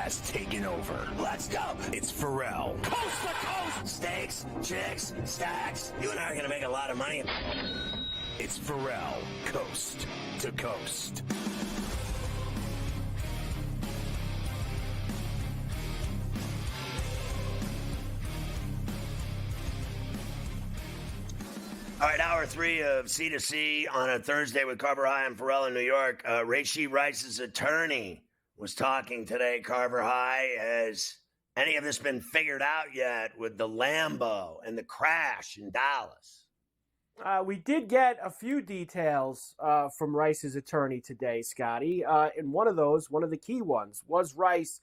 has taken over. Let's go. It's Ferrall. Coast to coast. Steaks, chicks, stacks. You and I are going to make a lot of money. It's Ferrall, coast to coast. All right, hour 3 of C2C on a Thursday with Carver High and Ferrall in New York. Rashee Rice's attorney was talking today, Carver High. Has any of this been figured out yet with the Lambo and the crash in Dallas? We did get a few details from Rice's attorney today, Scotty. And one of the key ones, was Rice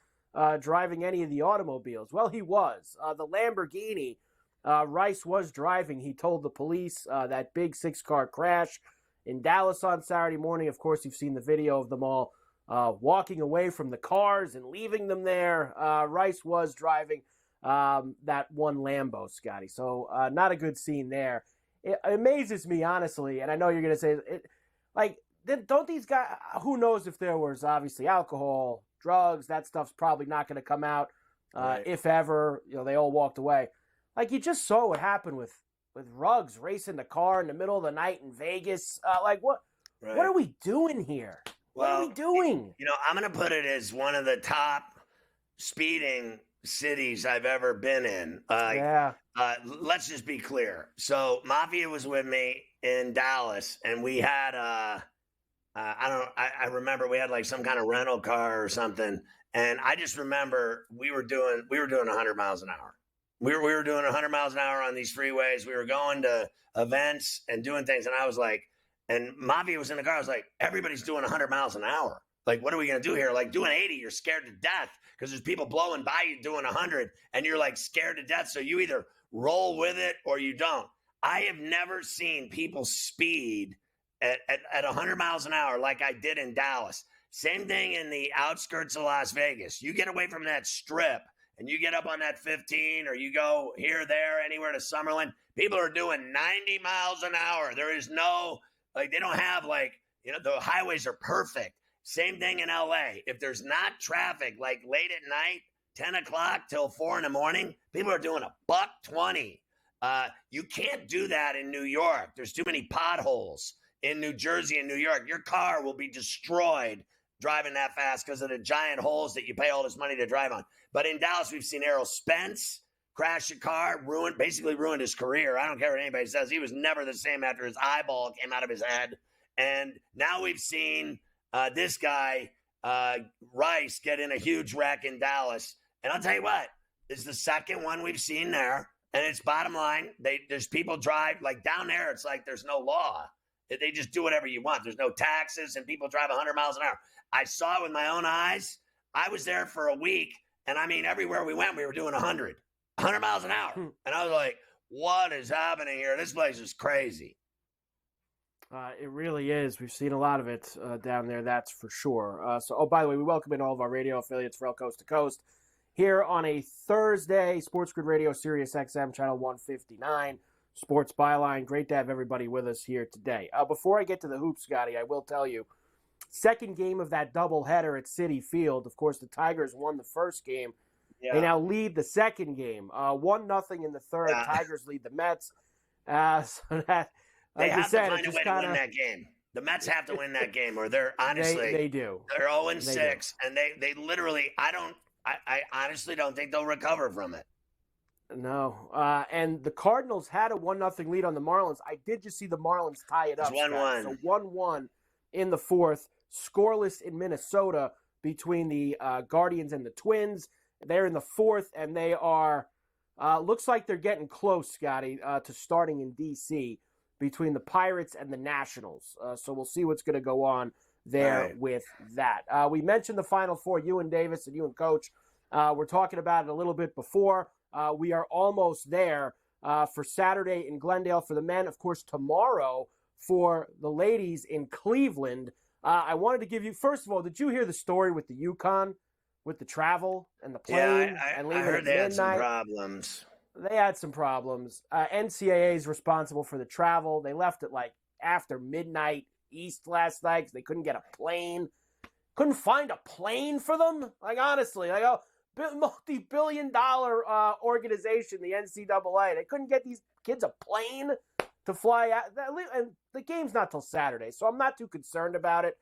driving any of the automobiles? Well, he was. The Lamborghini Rice was driving. He told the police that big 6-car crash in Dallas on Saturday morning. Of course, you've seen the video of them all walking away from the cars and leaving them there. Rice was driving that one Lambo, Scotty. So not a good scene there. It amazes me, honestly, and I know you're going to say, don't these guys, who knows if there was obviously alcohol, drugs, that stuff's probably not going to come out, right. If ever, they all walked away. Like, you just saw what happened with Ruggs racing the car in the middle of the night in Vegas. What are we doing here? What are we doing? I'm going to put it as one of the top speeding cities I've ever been in. Let's just be clear. So Mafia was with me in Dallas, and we had I remember we had like some kind of rental car or something, and I just remember we were doing 100 miles an hour. We were doing 100 miles an hour on these freeways. We were going to events and doing things, and I was like, and Mafia was in the car. I was like, everybody's doing 100 miles an hour. Like, what are we going to do here? Like, doing 80, you're scared to death because there's people blowing by you doing 100, and you're, like, scared to death. So you either roll with it or you don't. I have never seen people speed at 100 miles an hour like I did in Dallas. Same thing in the outskirts of Las Vegas. You get away from that strip, and you get up on that 15 or you go here, there, anywhere to Summerlin, people are doing 90 miles an hour. There is no, they don't have the highways are perfect. Same thing in LA. If there's not traffic, like late at night, 10 o'clock till 4 in the morning, people are doing $120. You can't do that in New York. There's too many potholes in New Jersey and New York. Your car will be destroyed driving that fast because of the giant holes that you pay all this money to drive on. But in Dallas, we've seen Errol Spence crash a car, basically ruined his career. I don't care what anybody says. He was never the same after his eyeball came out of his head. And now we've seen this guy, Rice, get in a huge wreck in Dallas. And I'll tell you what, it's the second one we've seen there. And it's bottom line, there's people drive, like down there, it's like there's no law. They just do whatever you want. There's no taxes, and people drive 100 miles an hour. I saw it with my own eyes. I was there for a week, and I mean, everywhere we went, we were doing 100 miles an hour. And I was like, what is happening here? This place is crazy. It really is. We've seen a lot of it down there, that's for sure. By the way, we welcome in all of our radio affiliates for Coast to Coast here on a Thursday, SportsGrid Radio, Sirius XM, Channel 159, Sports Byline. Great to have everybody with us here today. Before I get to the hoops, Scotty, I will tell you, second game of that doubleheader at Citi Field. Of course, the Tigers won the first game. Yeah. They now lead the second game. 1-0 in the third. Yeah. Tigers lead the Mets. So that, they have to find a way to win that game. The Mets have to win that game, or they're honestly they do. They're 0-6, and they literally I honestly don't think they'll recover from it. No. And the Cardinals had a 1-0 lead on the Marlins. I did just see the Marlins tie it up. 1-1. So 1-1 in the fourth. Scoreless in Minnesota between the Guardians and the Twins. They're in the fourth, and they are looks like they're getting close, Scotty, to starting in D.C. between the Pirates and the Nationals. So we'll see what's going to go on there with that. We mentioned the Final Four, you and Davis and you and Coach. We're talking about it a little bit before. We are almost there for Saturday in Glendale for the men. Of course, tomorrow for the ladies in Cleveland. I wanted to give you, first of all, did you hear the story with the UConn, with the travel and the plane? Yeah, and I heard they had some problems. They had some problems. NCAA is responsible for the travel. They left it like after midnight East last night because they couldn't get a plane. couldn't find a plane for them? Like, honestly, like a multi-billion-dollar organization, the NCAA. They couldn't get these kids a plane to fly out. And the game's not till Saturday, so I'm not too concerned about it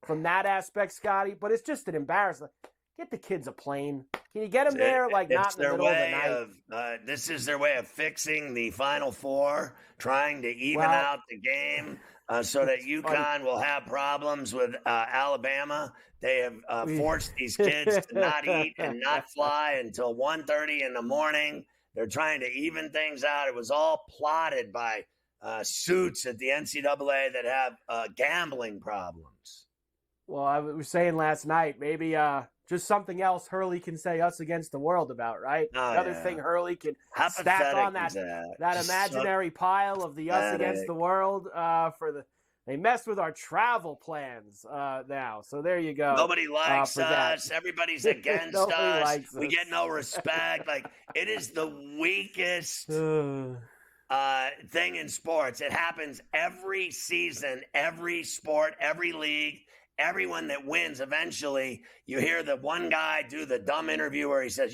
from that aspect, Scotty. But it's just an embarrassment. Get the kids a plane. Can you get them there, like, not in the middle of the night? This is their way of fixing the Final Four, trying to even out the game so that UConn will have problems with Alabama. They have forced these kids to not eat and not fly until 1:30 in the morning. They're trying to even things out. It was all plotted by suits at the NCAA that have gambling problems. Well, I was saying last night, maybe just something else Hurley can say us against the world about, right? Another thing Hurley can stack on that imaginary pile of the us against the world they messed with our travel plans now. So there you go. Nobody likes us. Everybody's against us. We get no respect. Like, it is the weakest thing in sports. It happens every season, every sport, every league. Everyone that wins, eventually, you hear the one guy do the dumb interview where he says,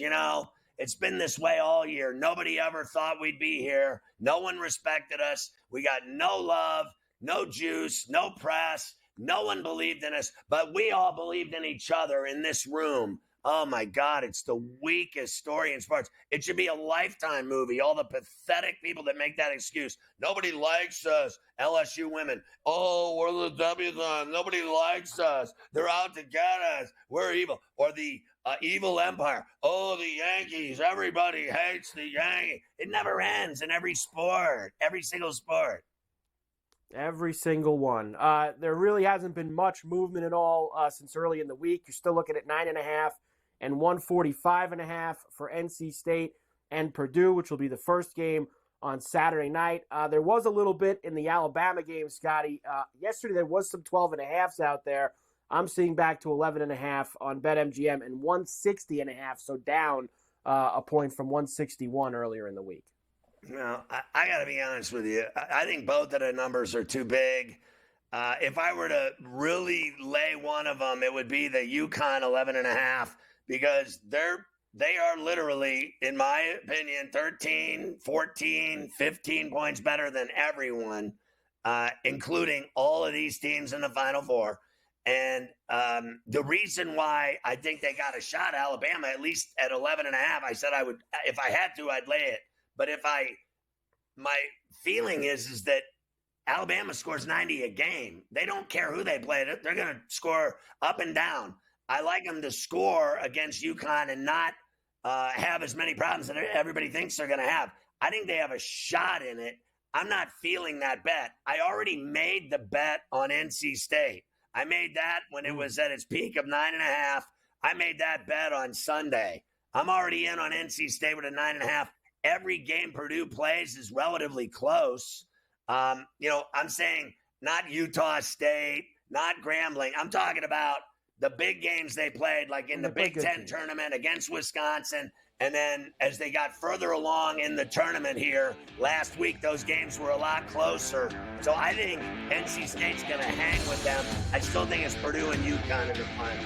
it's been this way all year. Nobody ever thought we'd be here. No one respected us. We got no love, no juice, no press. No one believed in us, but we all believed in each other in this room. Oh, my God, it's the weakest story in sports. It should be a Lifetime movie, all the pathetic people that make that excuse. Nobody likes us, LSU women. Oh, we're the W's on. Nobody likes us. They're out to get us. We're evil. Or the evil empire. Oh, the Yankees. Everybody hates the Yankees. It never ends in every sport, every single sport. Every single one. There really hasn't been much movement at all since early in the week. You're still looking at 9.5 and 145.5 for NC State and Purdue, which will be the first game on Saturday night. There was a little bit in the Alabama game, Scotty. Yesterday there was some 12.5s out there. I'm seeing back to 11.5 on BetMGM and 160.5, so down a point from 161 earlier in the week. No, I got to be honest with you. I think both of the numbers are too big. If I were to really lay one of them, it would be the UConn 11.5, because they are literally, in my opinion, 13, 14, 15 points better than everyone, including all of these teams in the Final Four. And the reason why I think they got a shot, Alabama, at least at 11.5, I said I would, if I had to, I'd lay it. But my feeling is that Alabama scores 90 a game. They don't care who they play. They're going to score up and down. I like them to score against UConn and not have as many problems that everybody thinks they're going to have. I think they have a shot in it. I'm not feeling that bet. I already made the bet on NC State. I made that when it was at its peak of 9.5. I made that bet on Sunday. I'm already in on NC State with a 9.5. Every game Purdue plays is relatively close. I'm saying not Utah State, not Grambling. I'm talking about the big games they played, like in the Big Ten tournament against Wisconsin. And then as they got further along in the tournament here last week, those games were a lot closer. So I think NC State's going to hang with them. I still think it's Purdue and UConn in the final.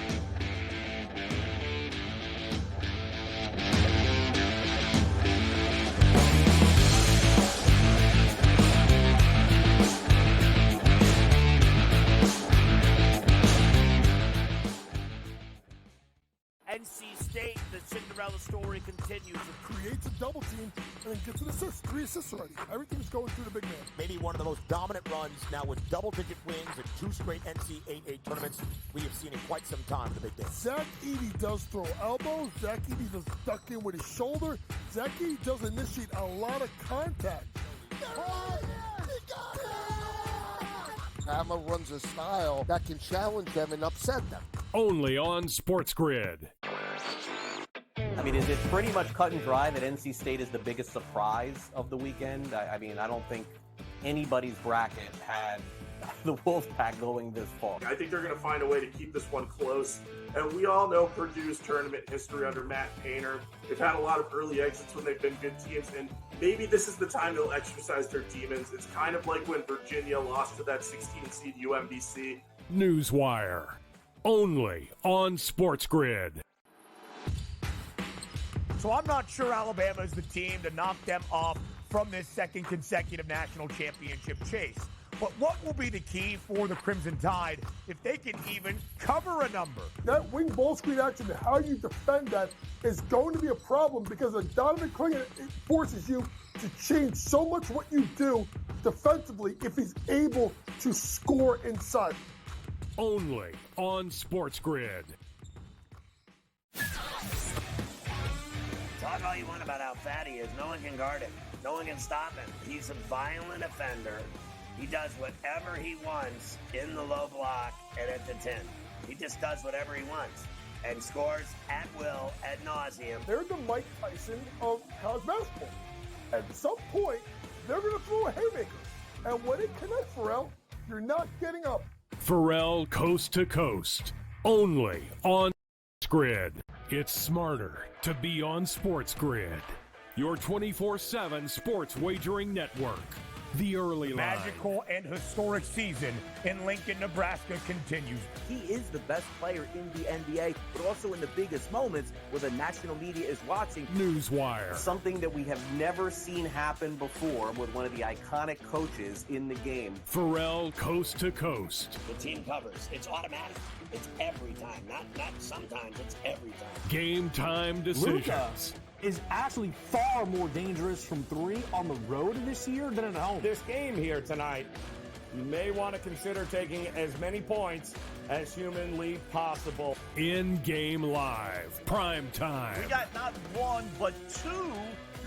NC State, the Cinderella story continues. It creates a double team and then gets an assist. 3 assists already. Everything's going through the big man. Maybe one of the most dominant runs now with double-digit wins and 2 straight NC8A tournaments we have seen in quite some time in the Big Ten. Zach Edey does throw elbows. Zach Edey does duck in with his shoulder. Zach Edey does initiate a lot of contact. Alabama runs a style that can challenge them and upset them. Only on SportsGrid. I mean, is it pretty much cut and dry that NC State is the biggest surprise of the weekend? I don't think anybody's bracket had the Wolfpack going this far. I think they're going to find a way to keep this one close. And we all know Purdue's tournament history under Matt Painter. They've had a lot of early exits when they've been good teams, and maybe this is the time they'll exercise their demons. It's kind of like when Virginia lost to that 16 seed UMBC. Newswire. only on SportsGrid. So I'm not sure Alabama is the team to knock them off from this second consecutive national championship chase. But what will be the key for the Crimson Tide if they can even cover a number? That wing ball screen action and how you defend that is going to be a problem because of Donovan Clingan, it forces you to change so much what you do defensively if he's able to score inside. Only on SportsGrid. Talk all you want about how fat he is. No one can guard him. No one can stop him. He's a violent offender. He does whatever he wants in the low block and at the 10. He just does whatever he wants and scores at will, ad nauseum. They're the Mike Tyson of college basketball. At some point, they're going to throw a haymaker. And when it connects, Ferrall, you're not getting up. Ferrall coast to coast. Only on SportsGrid. It's smarter to be on SportsGrid. Your 24/7 sports wagering network. The early line. Magical and historic season in Lincoln, Nebraska continues. He is the best player in the NBA, but also in the biggest moments where the national media is watching. Newswire. Something that we have never seen happen before with one of the iconic coaches in the game. Ferrall coast to coast. The team covers. It's automatic. It's every time. Not sometimes. It's every time. Game time decisions. Is actually far more dangerous from three on the road this year than at home. This game here tonight, you may want to consider taking as many points as humanly possible. In-game live. Prime time. We got not one, but two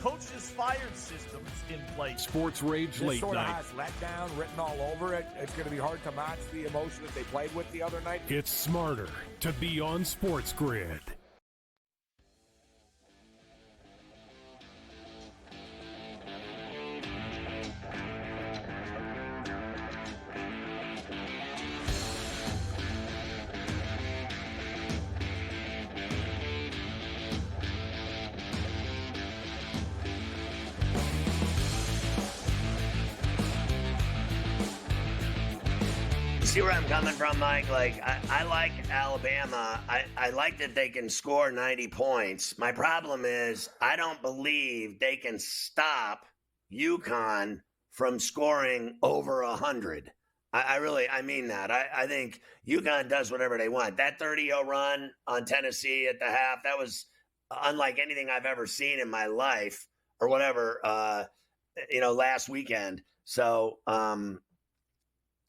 coaches fired systems in place. Sports Rage Late Sort of Night. has letdown written all over it. It's going to be hard to match the emotion that they played with the other night. It's smarter to be on SportsGrid. See where I'm coming from, Mike? Like, I like Alabama. I like that they can score 90 points. My problem is I don't believe they can stop UConn from scoring over 100. I mean that. I think UConn does whatever they want. That 30-0 run on Tennessee at the half, that was unlike anything I've ever seen in my life or whatever, last weekend. So, I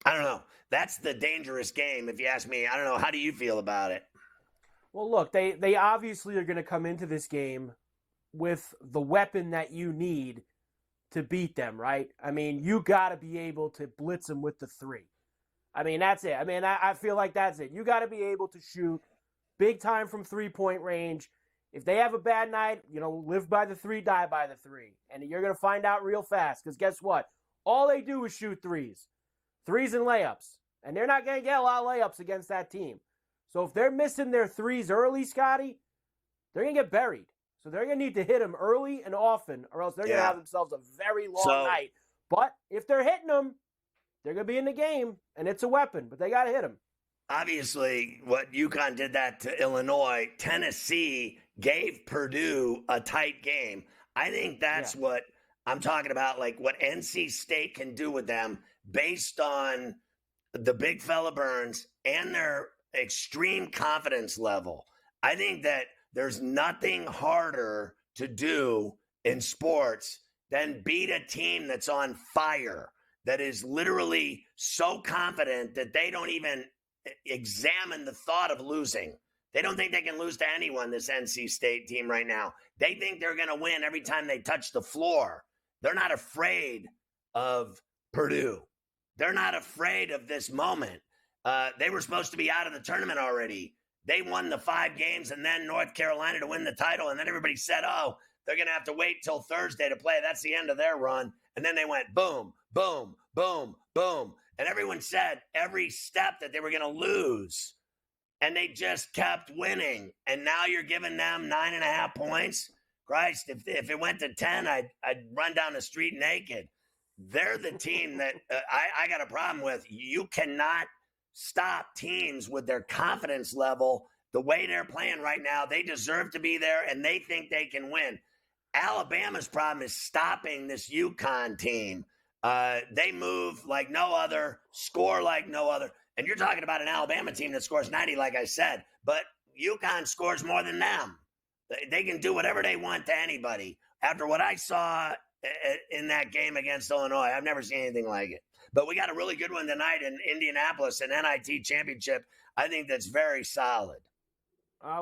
don't know. That's the dangerous game, if you ask me. I don't know. How do you feel about it? Well, look, they obviously are going to come into this game with the weapon that you need to beat them, right? I mean, you got to be able to blitz them with the three. I mean, that's it. I mean, I feel like that's it. You got to be able to shoot big time from three-point range. If they have a bad night, live by the three, die by the three. And you're going to find out real fast because guess what? All they do is shoot threes. Threes and layups. And they're not going to get a lot of layups against that team. So if they're missing their threes early, Scotty, they're going to get buried. So they're going to need to hit them early and often, or else they're going to have themselves a very long night. But if they're hitting them, they're going to be in the game, and it's a weapon. But they got to hit them. Obviously, what UConn did that to Illinois, Tennessee gave Purdue a tight game. I think that's what I'm talking about, like what NC State can do with them based on the big fella Burns and their extreme confidence level. I think that there's nothing harder to do in sports than beat a team that's on fire, that is literally so confident that they don't even examine the thought of losing. They don't think they can lose to anyone, this NC State team right now. They think they're going to win every time they touch the floor. They're not afraid of Purdue. They're not afraid of this moment. They were supposed to be out of the tournament already. They won the 5 games and then North Carolina to win the title. And then everybody said, oh, they're going to have to wait till Thursday to play. That's the end of their run. And then they went boom, boom, boom, boom. And everyone said every step that they were going to lose. And they just kept winning. And now you're giving them 9.5 points. Christ, if it went to 10, I'd run down the street naked. They're the team that I got a problem with. You cannot stop teams with their confidence level the way they're playing right now. They deserve to be there, and they think they can win. Alabama's problem is stopping this UConn team. They move like no other, score like no other. And you're talking about an Alabama team that scores 90, like I said, but UConn scores more than them. They can do whatever they want to anybody. After what I saw in that game against Illinois, I've never seen anything like it. But we got a really good one tonight in Indianapolis, an NIT championship. I think that's very solid.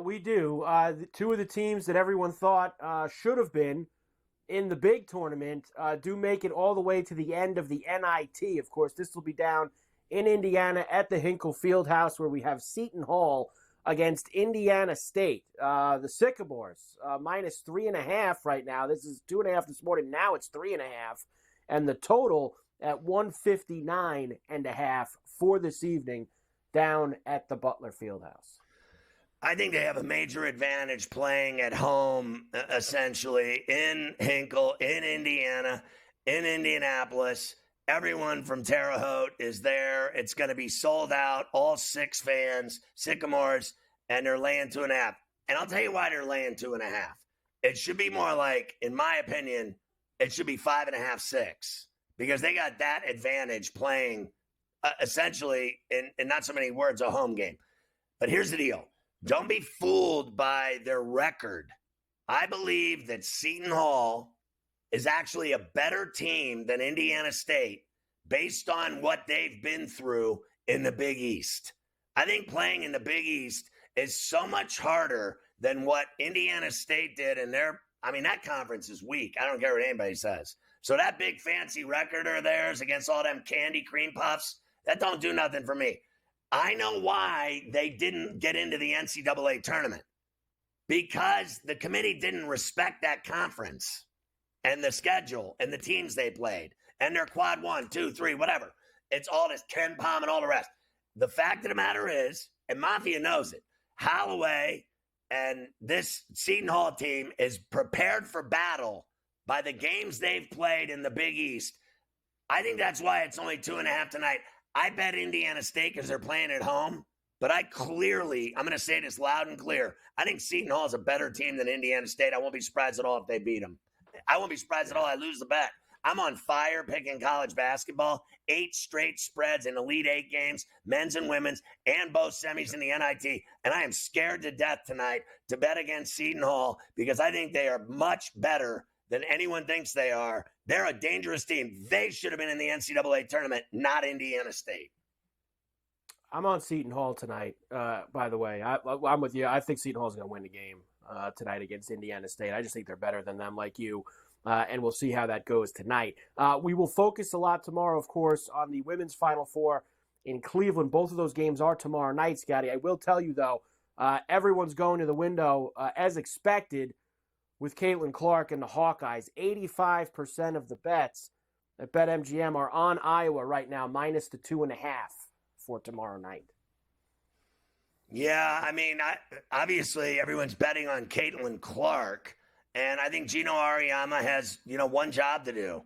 We do. Two of the teams that everyone thought should have been in the big tournament do make it all the way to the end of the NIT. Of course, this will be down in Indiana at the Hinkle Fieldhouse, where we have Seton Hall against Indiana State. The Sycamores, minus 3.5 right now. This is 2.5 this morning. Now it's 3.5. And the total at 159.5 for this evening down at the Butler Fieldhouse. I think they have a major advantage playing at home, essentially, in Hinkle, in Indiana, in Indianapolis. Everyone from Terre Haute is there. It's going to be sold out, all 6 fans, Sycamores, and they're laying 2.5. And I'll tell you why they're laying 2.5. It should be more like, in my opinion, it should be 5.5, 6, because they got that advantage playing essentially, in not so many words, a home game. But here's the deal. Don't be fooled by their record. I believe that Seton Hall is actually a better team than Indiana State based on what they've been through in the Big East. I think playing in the Big East is so much harder than what Indiana State did in their – that conference is weak. I don't care what anybody says. So that big fancy record of theirs against all them candy cream puffs, that don't do nothing for me. I know why they didn't get into the NCAA tournament, because the committee didn't respect that conference and the schedule and the teams they played and their quad 1, 2, 3, whatever. It's all this Ken Palm and all the rest. The fact of the matter is, and Mafia knows it, Holloway and this Seton Hall team is prepared for battle by the games they've played in the Big East. I think that's why it's only 2.5 tonight. I bet Indiana State because they're playing at home, but I'm going to say this loud and clear. I think Seton Hall is a better team than Indiana State. I won't be surprised at all if they beat them. I won't be surprised at all I lose the bet. I'm on fire picking college basketball, 8 straight spreads in Elite 8 games, men's and women's, and both semis in the NIT. And I am scared to death tonight to bet against Seton Hall because I think they are much better than anyone thinks they are. They're a dangerous team. They should have been in the NCAA tournament, not Indiana State. I'm on Seton Hall tonight, by the way. I'm with you. I think Seton Hall is going to win the game tonight against Indiana State. I just think they're better than them, like you, and we'll see how that goes tonight. We will focus a lot tomorrow, of course, on the women's Final Four in Cleveland. Both of those games are tomorrow night, Scotty. I will tell you, though, everyone's going to the window, as expected, with Caitlin Clark and the Hawkeyes. 85% of the bets at BetMGM are on Iowa right now, minus the 2.5 for tomorrow night. Yeah, obviously everyone's betting on Caitlin Clark, and I think Gino Auriemma has, one job to do.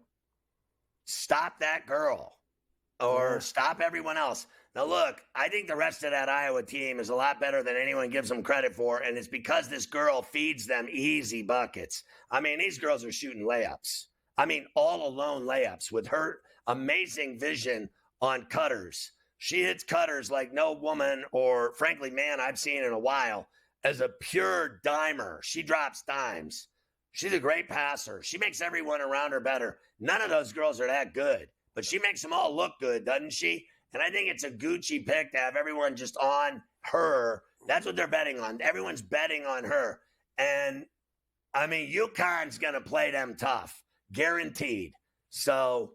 Stop that girl or stop everyone else. Now, look, I think the rest of that Iowa team is a lot better than anyone gives them credit for, and it's because this girl feeds them easy buckets. These girls are shooting layups. All alone layups with her amazing vision on cutters. She hits cutters like no woman or, frankly, man I've seen in a while. As a pure dimer, she drops dimes. She's a great passer. She makes everyone around her better. None of those girls are that good, but she makes them all look good, doesn't she? And I think it's a Gucci pick to have everyone just on her. That's what they're betting on. Everyone's betting on her. And, UConn's going to play them tough. Guaranteed. So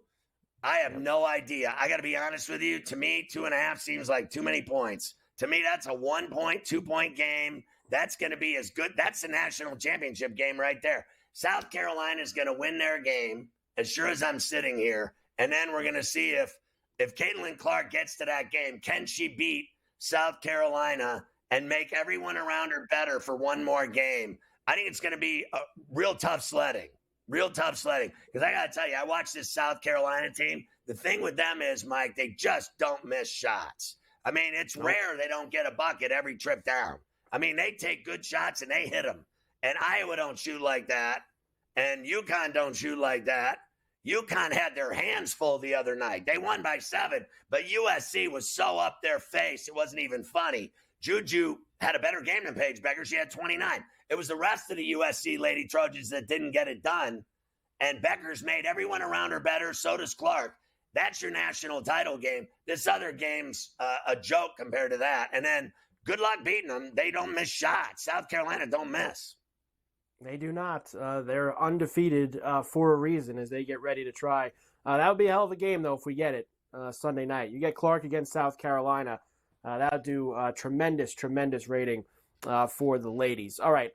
I have no idea. I got to be honest with you. To me, 2.5 seems like too many points. To me, that's a 1-point, 2-point game. That's going to be as good. That's the national championship game right there. South Carolina's going to win their game, as sure as I'm sitting here. And then we're going to see if Caitlin Clark gets to that game, can she beat South Carolina and make everyone around her better for one more game? I think it's going to be a real tough sledding. Because I got to tell you, I watched this South Carolina team. The thing with them is, Mike, they just don't miss shots. I mean, it's rare they don't get a bucket every trip down. I mean, they take good shots and they hit them. And Iowa don't shoot like that. And UConn don't shoot like that. UConn had their hands full the other night. They won by 7, but USC was so up their face, it wasn't even funny. Juju had a better game than Paige Becker. She had 29. It was the rest of the USC Lady Trojans that didn't get it done. And Becker's made everyone around her better. So does Clark. That's your national title game. This other game's a joke compared to that. And then good luck beating them. They don't miss shots. South Carolina don't miss. They do not. They're undefeated for a reason as they get ready to try. That would be a hell of a game, though, if we get it Sunday night. You get Clark against South Carolina. That would do tremendous rating for the ladies. All right,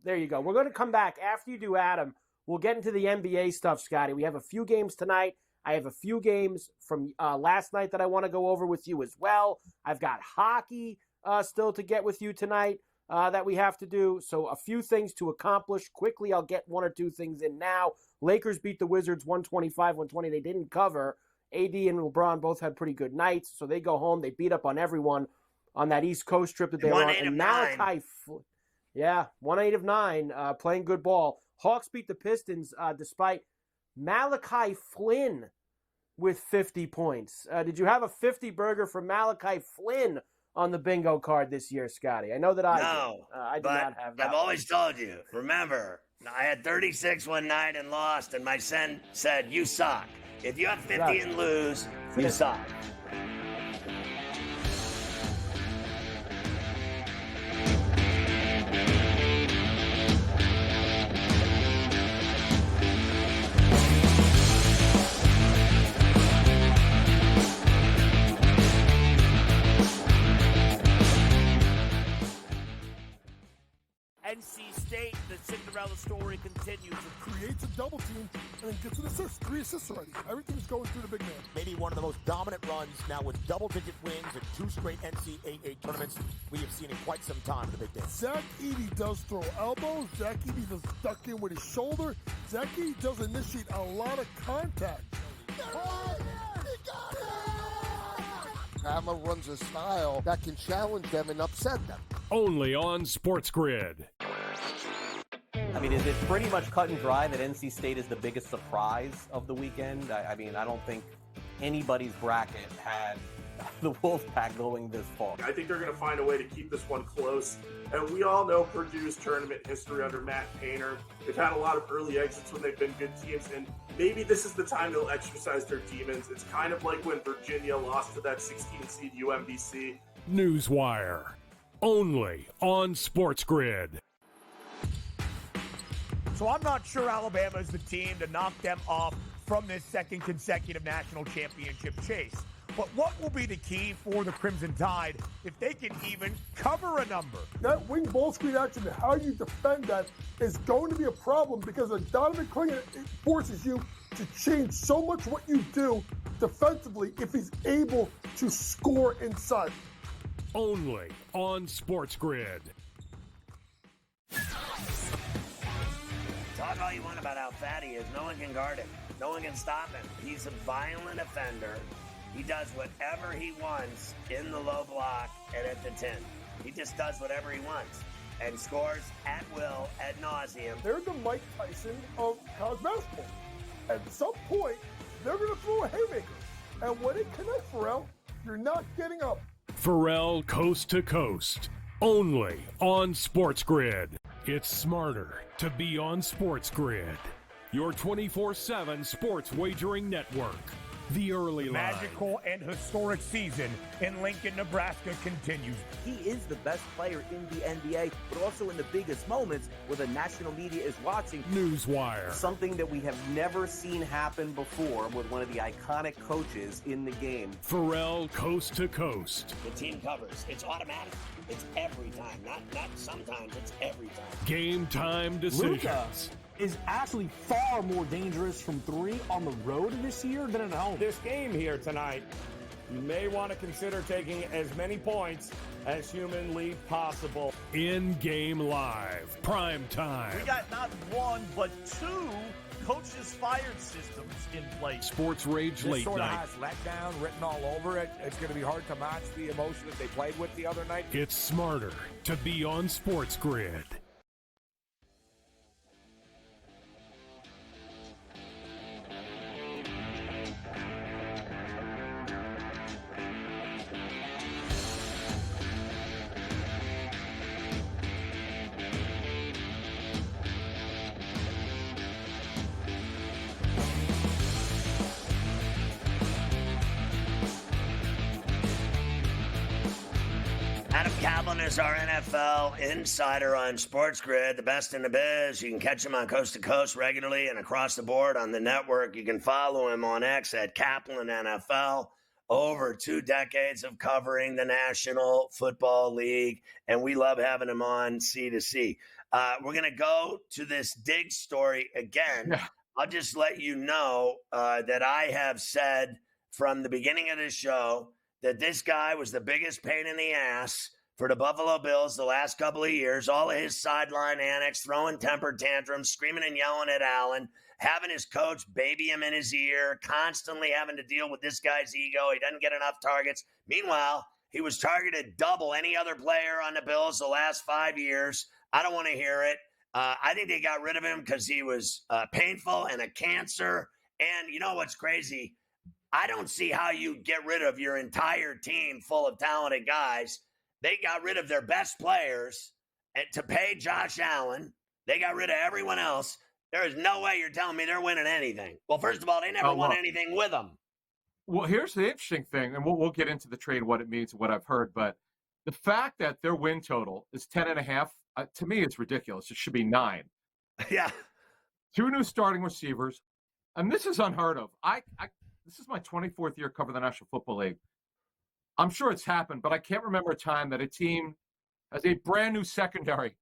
there you go. We're going to come back. After you do Adam, we'll get into the NBA stuff, Scotty. We have a few games tonight. I have a few games from last night that I want to go over with you as well. I've got hockey still to get with you tonight. That we have to do. So a few things to accomplish. Quickly, I'll get one or two things in now. Lakers beat the Wizards 125-120. They didn't cover. AD and LeBron both had pretty good nights, so they go home. They beat up on everyone on that East Coast trip that they were on. And Malachi, 1-8 of 9, playing good ball. Hawks beat the Pistons despite Malachi Flynn with 50 points. Did you have a 50 burger from Malachi Flynn on the bingo card this year, Scotty? I know that I did not have that. I've always told you, remember, I had 36 one night and lost, and my son said, you suck. If you have 50 and lose, you suck. NC State, the Cinderella story continues. Creates a double team and then gets an assist. 3 assists already. Everything's going through the big man. Maybe one of the most dominant runs now with double-digit wins and 2 straight NCAA tournaments we have seen in quite some time in the Big Ten. Zach Edey does throw elbows. Zach Edey does duck in with his shoulder. Zach Edey does initiate a lot of contact. Bama runs a style that can challenge them and upset them. Only on SportsGrid. I mean, is it pretty much cut and dry that NC State is the biggest surprise of the weekend? I mean, I don't think anybody's bracket had the Wolfpack going this far. I think they're going to find a way to keep this one close. And we all know Purdue's tournament history under Matt Painter. They've had a lot of early exits when they've been good teams, and maybe this is the time they'll exercise their demons. It's kind of like when Virginia lost to that 16 seed UMBC. Newswire. Only on SportsGrid. So I'm not sure Alabama is the team to knock them off from this second consecutive national championship chase. But what will be the key for the Crimson Tide if they can even cover a number? That wing ball screen action, how you defend that is going to be a problem because Donovan Clingan forces you to change so much what you do defensively if he's able to score inside. Only on SportsGrid. Talk all you want about how fat he is. No one can guard him. No one can stop him. He's a violent offender. He does whatever he wants in the low block and at the 10. He just does whatever he wants and scores at will, ad nauseum. They're the Mike Tyson of college basketball. At some point, they're going to throw a haymaker. And when it connects, Ferrall, you're not getting up. Ferrall Coast to Coast. Only on SportsGrid. It's smarter to be on SportsGrid. Your 24/7 sports wagering network. The early line. Magical and historic season in Lincoln, Nebraska continues. He is the best player in the NBA, but also in the biggest moments where the national media is watching. Newswire. Something that we have never seen happen before with one of the iconic coaches in the game. Ferrall Coast to Coast. The team covers. It's automatic. It's every time. Not sometimes. It's every time. Game time decisions. Luka is actually far more dangerous from 3 on the road this year than at home. This game here tonight, you may want to consider taking as many points as humanly possible. In-game live. Prime time. We got not 1, but 2 coaches fired systems in place. Sports Rage This Late sort of Night. has letdown written all over it. It's going to be hard to match the emotion that they played with the other night. It's smarter to be on SportsGrid. Adam Kaplan is our NFL insider on SportsGrid, the best in the biz. You can catch him on Coast to Coast regularly and across the board on the network. You can follow him on X at Kaplan NFL. Over 2 decades of covering the National Football League, and we love having him on C2C. We're going to go to this Diggs story again. Yeah. I'll just let you know that I have said from the beginning of this show that this guy was the biggest pain in the ass for the Buffalo Bills the last couple of years. All of his sideline antics, throwing temper tantrums, screaming and yelling at Allen, having his coach baby him in his ear, constantly having to deal with this guy's ego. He doesn't get enough targets. Meanwhile, he was targeted double any other player on the Bills the last 5 years. I don't want to hear it. I think they got rid of him because he was painful and a cancer. And you know what's crazy? I don't see how you get rid of your entire team full of talented guys. They got rid of their best players to pay Josh Allen. They got rid of everyone else. There is no way you're telling me they're winning anything. Well, first of all, they never won anything with them. Well, here's the interesting thing, and we'll get into the trade, what it means, and what I've heard. But the fact that their win total is 10.5, to me, it's ridiculous. It should be 9. Yeah. 2 new starting receivers, and this is unheard of. This is my 24th year covering the National Football League. I'm sure it's happened, but I can't remember a time that a team has a brand new secondary,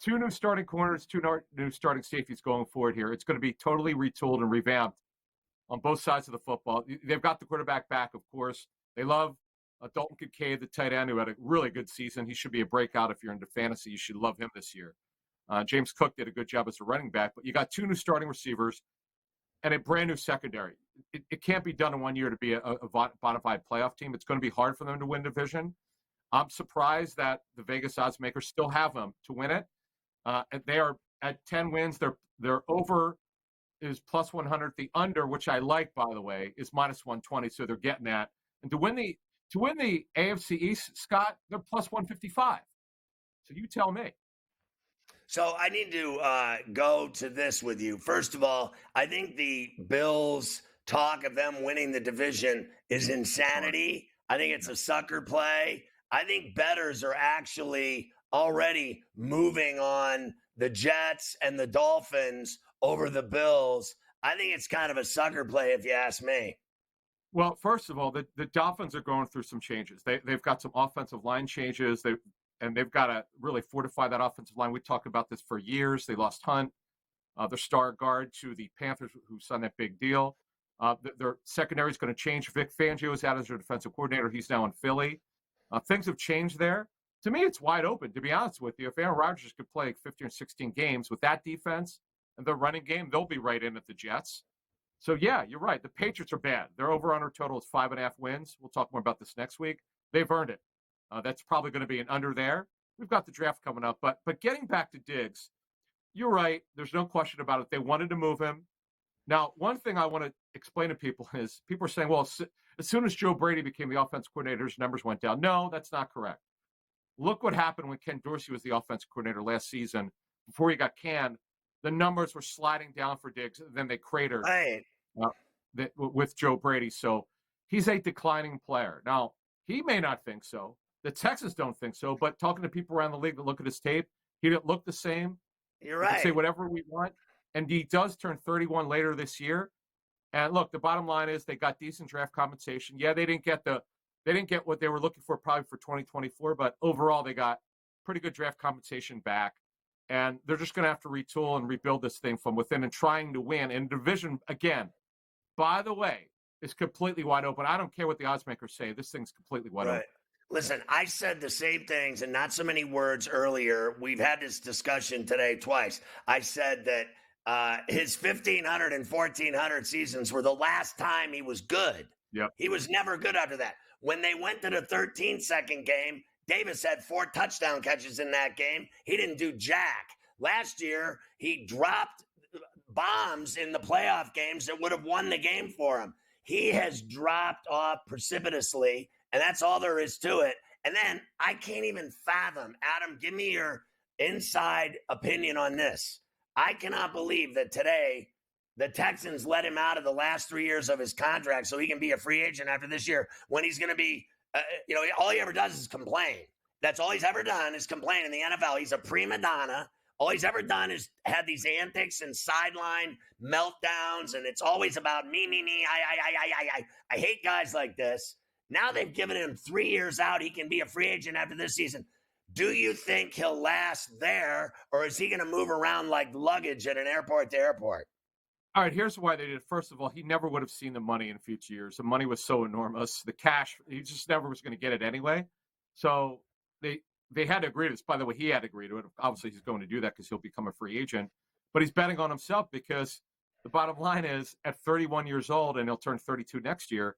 2 new starting corners, 2 new starting safeties going forward here. It's going to be totally retooled and revamped on both sides of the football. They've got the quarterback back, of course. They love Dalton Kincaid, the tight end, who had a really good season. He should be a breakout if you're into fantasy. You should love him this year. James Cook did a good job as a running back, but you got 2 new starting receivers and a brand new secondary. It can't be done in 1 year to be a bona fide playoff team. It's going to be hard for them to win division. I'm surprised that the Vegas odds makers still have them to win it. And they are at 10 wins. Their over is plus 100. The under, which I like, by the way, is minus 120. So they're getting that. And to win the AFC East, Scott, they're plus 155. So you tell me. So I need to go to this with you. First of all, I think the Bills' talk of them winning the division is insanity. I think it's a sucker play. I think bettors are actually already moving on the Jets and the Dolphins over the Bills. I think it's kind of a sucker play, if you ask me. Well, first of all, the Dolphins are going through some changes. They've got some offensive line changes. They've got to really fortify that offensive line. We talked about this for years. They lost Hunt, their star guard, to the Panthers, who signed that big deal. Their secondary is going to change. Vic Fangio is out as their defensive coordinator. He's now in Philly. Things have changed there. To me, it's wide open, to be honest with you. If Aaron Rodgers could play 15 or 16 games with that defense and their running game, they'll be right in at the Jets. So, yeah, you're right. The Patriots are bad. Their over-under total is 5.5 wins. We'll talk more about this next week. They've earned it. That's probably going to be an under there. We've got the draft coming up. But getting back to Diggs, you're right. There's no question about it. They wanted to move him. Now, one thing I want to explain to people is people are saying, well, as soon as Joe Brady became the offense coordinator, his numbers went down. No, that's not correct. Look what happened when Ken Dorsey was the offense coordinator last season. Before he got canned, the numbers were sliding down for Diggs. Then they cratered with Joe Brady. So he's a declining player. Now, he may not think so. The Texans don't think so. But talking to people around the league that look at his tape, he didn't look the same. You're We right. can say whatever we want. And he does turn 31 later this year. And look, the bottom line is they got decent draft compensation. Yeah, they didn't get what they were looking for probably for 2024, but overall they got pretty good draft compensation back. And they're just going to have to retool and rebuild this thing from within and trying to win. And division, again, by the way, is completely wide open. I don't care what the odds makers say. This thing's completely wide open. Listen, I said the same things and not so many words earlier. We've had this discussion today twice. I said that His 1,500 and 1,400 seasons were the last time he was good. Yep. He was never good after that. When they went to the 13-second game, Davis had 4 touchdown catches in that game. He didn't do jack. Last year, he dropped bombs in the playoff games that would have won the game for him. He has dropped off precipitously, and that's all there is to it. And then I can't even fathom. Adam, give me your inside opinion on this. I cannot believe that today the Texans let him out of the last 3 years of his contract so he can be a free agent after this year when he's going to be, all he ever does is complain. That's all he's ever done is complain in the NFL. He's a prima donna. All he's ever done is had these antics and sideline meltdowns, and it's always about me, I hate guys like this. Now they've given him 3 years out. He can be a free agent after this season. Do you think he'll last there, or is he going to move around like luggage at an airport to airport? All right, here's why they did it. First of all, he never would have seen the money in future years. The money was so enormous. The cash, he just never was going to get it anyway. So they had to agree to this. By the way, he had to agree to it. Obviously, he's going to do that because he'll become a free agent. But he's betting on himself because the bottom line is at 31 years old, and he'll turn 32 next year,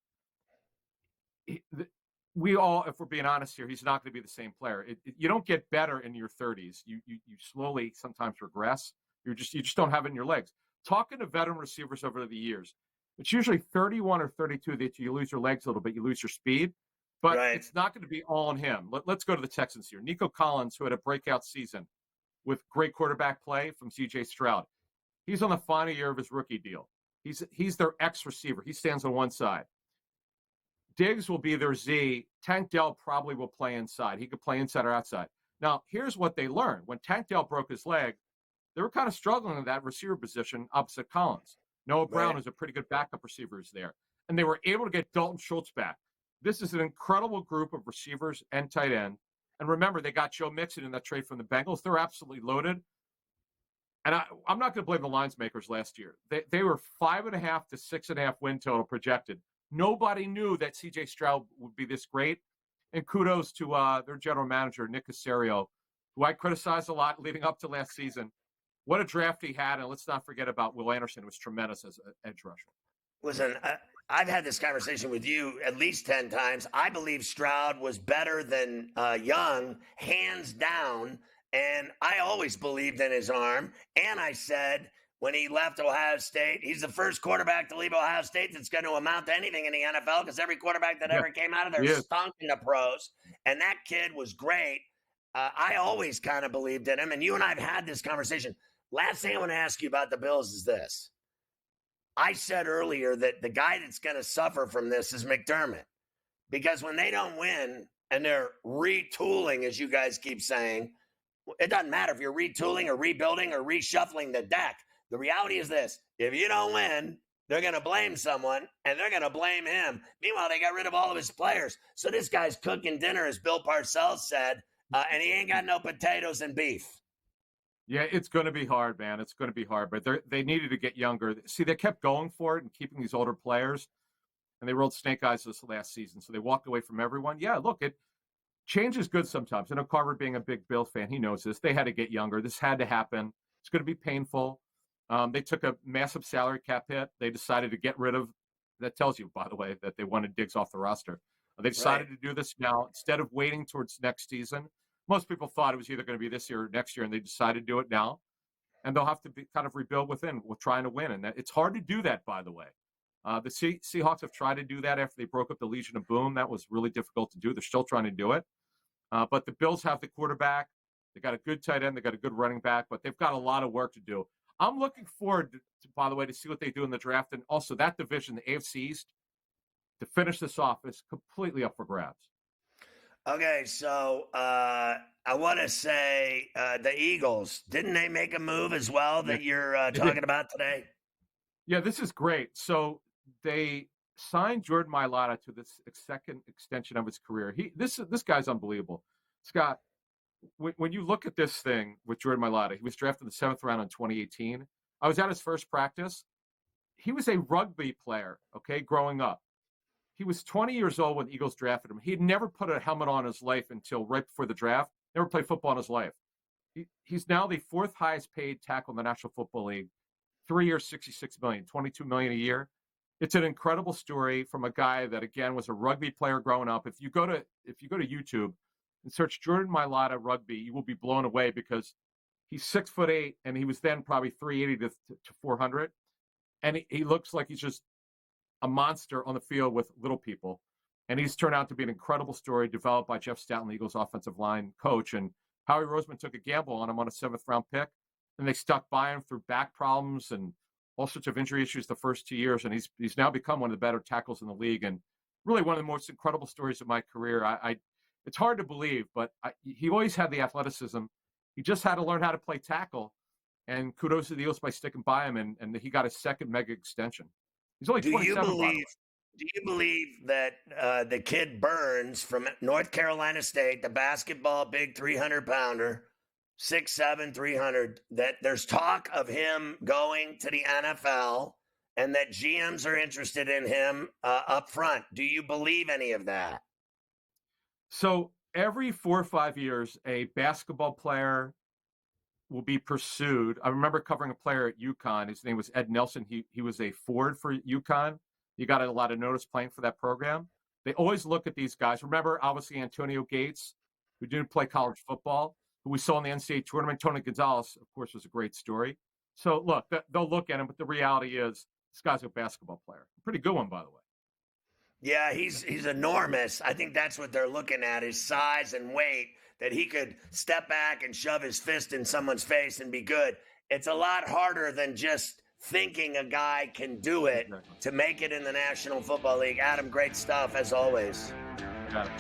we all, if we're being honest here, he's not going to be the same player. You don't get better in your 30s. You slowly sometimes regress. You just don't have it in your legs. Talking to veteran receivers over the years, it's usually 31 or 32 that you lose your legs a little bit. You lose your speed, but It's not going to be all on him. Let's go to the Texans here. Nico Collins, who had a breakout season with great quarterback play from C.J. Stroud. He's on the final year of his rookie deal. He's their X receiver. He stands on one side. Diggs will be their Z. Tank Dell probably will play inside. He could play inside or outside. Now, here's what they learned. When Tank Dell broke his leg, they were kind of struggling in that receiver position opposite Collins. Noah Brown is a pretty good backup receiver is there. And they were able to get Dalton Schultz back. This is an incredible group of receivers and tight end. And remember, they got Joe Mixon in that trade from the Bengals. They're absolutely loaded. And I'm not going to blame the lines makers last year. They were 5.5 to 6.5 win total projected. Nobody knew that C.J. Stroud would be this great. And kudos to their general manager, Nick Caserio, who I criticized a lot leading up to last season. What a draft he had. And let's not forget about Will Anderson, who was tremendous as an edge rusher. Listen, I've had this conversation with you at least 10 times. I believe Stroud was better than Young, hands down. And I always believed in his arm. And I said when he left Ohio State, he's the first quarterback to leave Ohio State that's going to amount to anything in the NFL because every quarterback that ever came out of there stunk in the pros. And that kid was great. I always kind of believed in him. And you and I have had this conversation. Last thing I want to ask you about the Bills is this. I said earlier that the guy that's going to suffer from this is McDermott. Because when they don't win and they're retooling, as you guys keep saying, it doesn't matter if you're retooling or rebuilding or reshuffling the deck. The reality is this. If you don't win, they're going to blame someone, and they're going to blame him. Meanwhile, they got rid of all of his players. So this guy's cooking dinner, as Bill Parcells said, and he ain't got no potatoes and beef. Yeah, it's going to be hard, man. It's going to be hard. But they needed to get younger. See, they kept going for it and keeping these older players, and they rolled snake eyes this last season. So they walked away from everyone. Yeah, look, change is good sometimes. I know Carver being a big Bill fan, he knows this. They had to get younger. This had to happen. It's going to be painful. They took a massive salary cap hit. They decided to get rid of – that tells you, by the way, that they wanted Diggs off the roster. They decided to do this now instead of waiting towards next season. Most people thought it was either going to be this year or next year, and they decided to do it now. And they'll have to kind of rebuild within with trying to win. And it's hard to do that, by the way. The Seahawks have tried to do that after they broke up the Legion of Boom. That was really difficult to do. They're still trying to do it. But the Bills have the quarterback. They got a good tight end. They got a good running back. But they've got a lot of work to do. I'm looking forward, by the way, to see what they do in the draft. And also that division, the AFC East, to finish this off is completely up for grabs. Okay, so I want to say the Eagles, didn't they make a move as well that you're talking about today? Yeah, this is great. So they signed Jordan Mailata to this second extension of his career. This guy's unbelievable. Scott, when you look at this thing with Jordan Mailata, he was drafted in the 7th round in 2018. I was at his first practice. He was a rugby player, growing up. He was 20 years old when the Eagles drafted him. He'd never put a helmet on in his life until right before the draft. Never played football in his life. He's now the 4th highest paid tackle in the National Football League. 3 years, $66 million, $22 million a year. It's an incredible story from a guy that, again, was a rugby player growing up. If you go to YouTube and search Jordan Mailata rugby, you will be blown away because he's 6'8", and he was then probably 380 to 400, and he looks like he's just a monster on the field with little people. And he's turned out to be an incredible story developed by Jeff Stoutland, Eagles offensive line coach. And Howie Roseman took a gamble on him on a 7th-round pick, and they stuck by him through back problems and all sorts of injury issues the first 2 years. And he's now become one of the better tackles in the league, and really one of the most incredible stories of my career. It's hard to believe, but he always had the athleticism. He just had to learn how to play tackle. And kudos to the Eagles by sticking by him, and he got his second mega extension. He's only 27, by the way. Do you believe that the kid Burns from North Carolina State, the basketball big 300-pounder, 6'7", 300, that there's talk of him going to the NFL and that GMs are interested in him up front? Do you believe any of that? So every 4 or 5 years, a basketball player will be pursued. I remember covering a player at UConn. His name was Ed Nelson. He was a forward for UConn. He got a lot of notice playing for that program. They always look at these guys. Remember, obviously, Antonio Gates, who didn't play college football, who we saw in the NCAA tournament. Tony Gonzalez, of course, was a great story. So, look, they'll look at him, but the reality is this guy's a basketball player. A pretty good one, by the way. Yeah, he's enormous. I think that's what they're looking at, his size and weight, that he could step back and shove his fist in someone's face and be good. It's a lot harder than just thinking a guy can do it to make it in the National Football League. Adam, great stuff, as always. Got it.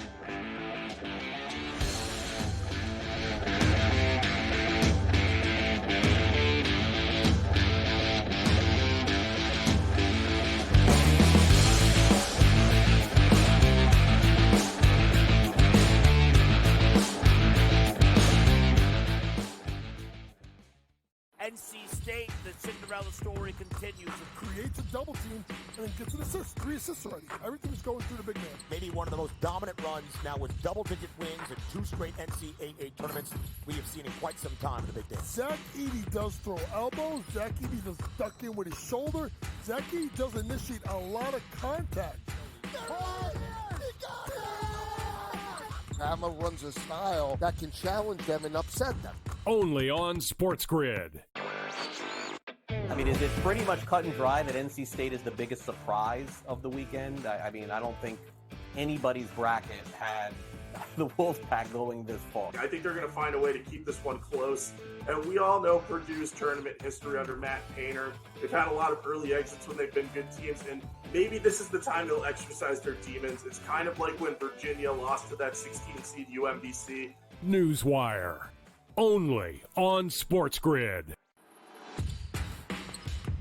NC State, the Cinderella story continues. Creates a double team and then gets an assist. 3 assists already. Everything's going through the big man. Maybe one of the most dominant runs now with double-digit wins and 2 straight NCAA tournaments we have seen in quite some time in the Big Ten. Zach Edey does throw elbows. Zach Edey does duck in with his shoulder. Zach Edey does initiate a lot of contact. Bama runs a style that can challenge them and upset them. Only on SportsGrid. I mean, is it pretty much cut and dry that NC State is the biggest surprise of the weekend? I mean, I don't think anybody's bracket had the Wolfpack going this far. I think they're going to find a way to keep this one close. And we all know Purdue's tournament history under Matt Painter. They've had a lot of early exits when they've been good teams, and maybe this is the time they'll exercise their demons. It's kind of like when Virginia lost to that 16-seed UMBC. Newswire. Only on SportsGrid.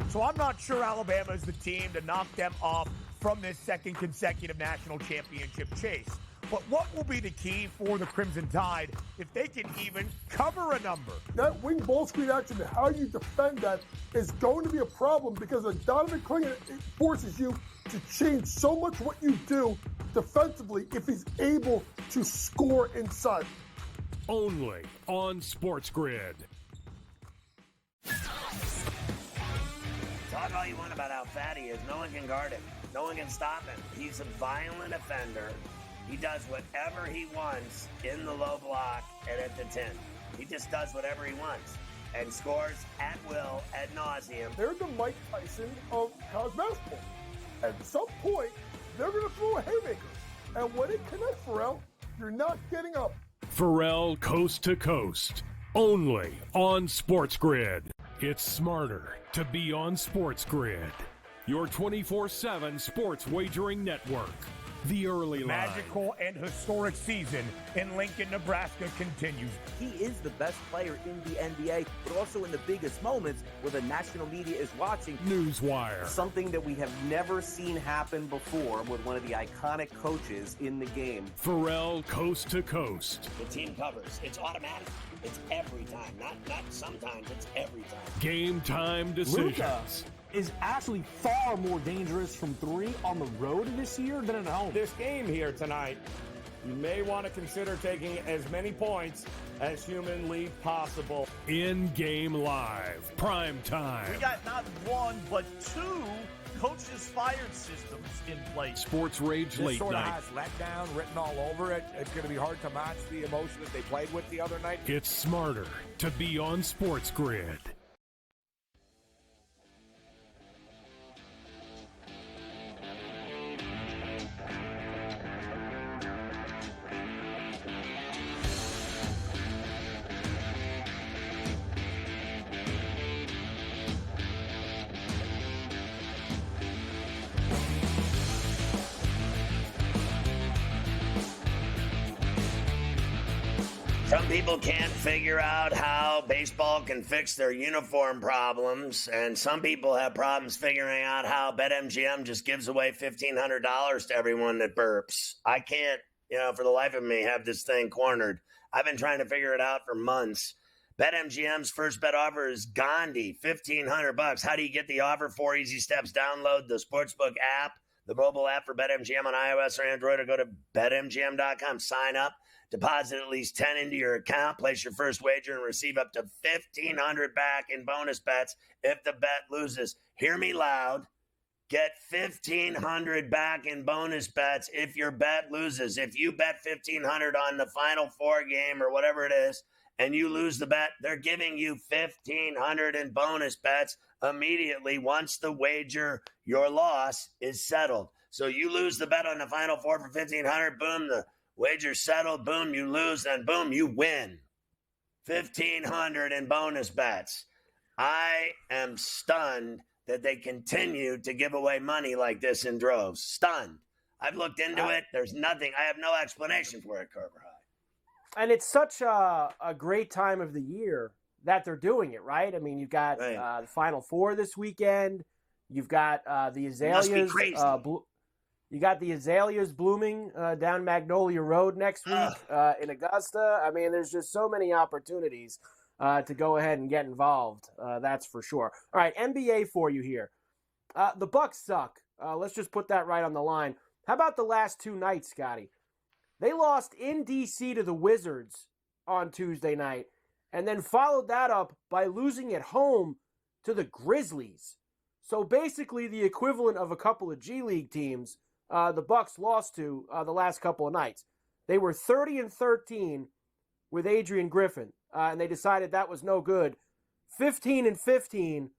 So I'm not sure Alabama is the team to knock them off from this second consecutive national championship chase. But what will be the key for the Crimson Tide if they can even cover a number? That wing ball screen action, how you defend that is going to be a problem because Donovan Clingan forces you to change so much what you do defensively if he's able to score inside. Only on SportsGrid. Talk all you want about how fat he is. No one can guard him. No one can stop him. He's a violent offender. He does whatever he wants in the low block and at the 10. He just does whatever he wants and scores at will, ad nauseum. They're the Mike Tyson of college basketball. At some point, they're going to throw a haymaker. And when it connects, Ferrall, you're not getting up. Ferrall Coast to Coast. Only on SportsGrid. It's smarter to be on SportsGrid. Your 24/7 sports wagering network. The early line. Magical and historic season in Lincoln, Nebraska continues. He is the best player in the NBA, but also in the biggest moments where the national media is watching. Newswire. Something that we have never seen happen before with one of the iconic coaches in the game. Ferrall Coast to Coast. The team covers. It's automatic. It's every time. Not sometimes. It's every time. Game time decisions. Luka is actually far more dangerous from 3 on the road this year than at home. This game here tonight you may want to consider taking as many points as humanly possible. In-game live, prime time. We got not one, but two coaches fired systems in place. Sports Rage This Late sort of Night. has letdown written all over it. It's going to be hard to match the emotion that they played with the other night. It's smarter to be on SportsGrid. Some people can't figure out how baseball can fix their uniform problems, and some people have problems figuring out how BetMGM just gives away $1,500 to everyone that burps. I can't, for the life of me, have this thing cornered. I've been trying to figure it out for months. BetMGM's first bet offer is Gandhi, $1,500. How do you get the offer? 4 easy steps. Download the Sportsbook app, the mobile app for BetMGM on iOS or Android, or go to BetMGM.com. Sign up. Deposit at least $10 into your account, place your first wager, and receive up to $1,500 back in bonus bets if the bet loses. Hear me loud. Get $1,500 back in bonus bets if your bet loses. If you bet $1,500 on the Final Four game or whatever it is, and you lose the bet, they're giving you $1,500 in bonus bets immediately once the wager, your loss, is settled. So you lose the bet on the Final Four for $1,500, boom, the wager settled, boom, you lose, and boom, you win. $1,500 in bonus bets. I am stunned that they continue to give away money like this in droves. Stunned. I've looked into it. There's nothing. I have no explanation for it, Carver High. And it's such a great time of the year that they're doing it, right? I mean, you've got the Final Four this weekend. You've got the azaleas. It must be crazy. You got the azaleas blooming down Magnolia Road next week in Augusta. I mean, there's just so many opportunities to go ahead and get involved. That's for sure. All right, NBA for you here. The Bucks suck. Let's just put that right on the line. How about the last two nights, Scotty? They lost in D.C. to the Wizards on Tuesday night and then followed that up by losing at home to the Grizzlies. So basically the equivalent of a couple of G League teams the Bucks lost to the last couple of nights. They were 30-13 with Adrian Griffin, and they decided that was no good. 15-15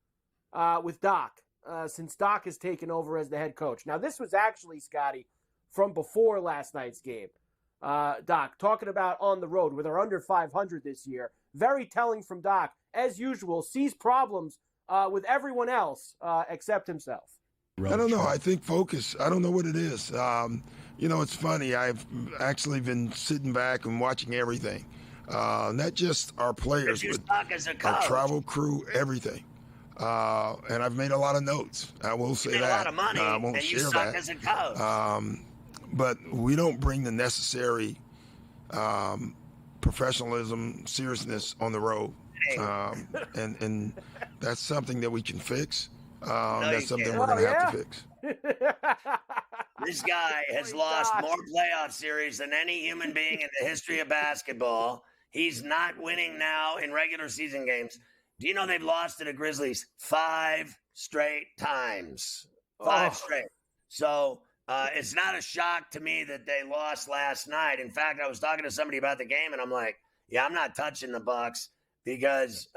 with Doc, since Doc has taken over as the head coach. Now, this was actually, Scotty, from before last night's game. Doc, talking about on the road, where they're under 500 this year. Very telling from Doc. As usual, sees problems with everyone else except himself. I don't know. I think focus. I don't know what it is. It's funny. I've actually been sitting back and watching everything. Not just our players, but our travel crew, everything. And I've made a lot of notes. I will say that. A lot of money, I won't and share you suck as a coach. But we don't bring the necessary professionalism, seriousness on the road. And that's something that we can fix. That's something we're going to have to fix. This guy has lost more playoff series than any human being in the history of basketball. He's not winning now in regular season games. Do you know they've lost to the Grizzlies 5 straight times? 5 straight. So it's not a shock to me that they lost last night. In fact, I was talking to somebody about the game, and I'm like, yeah, I'm not touching the Bucks because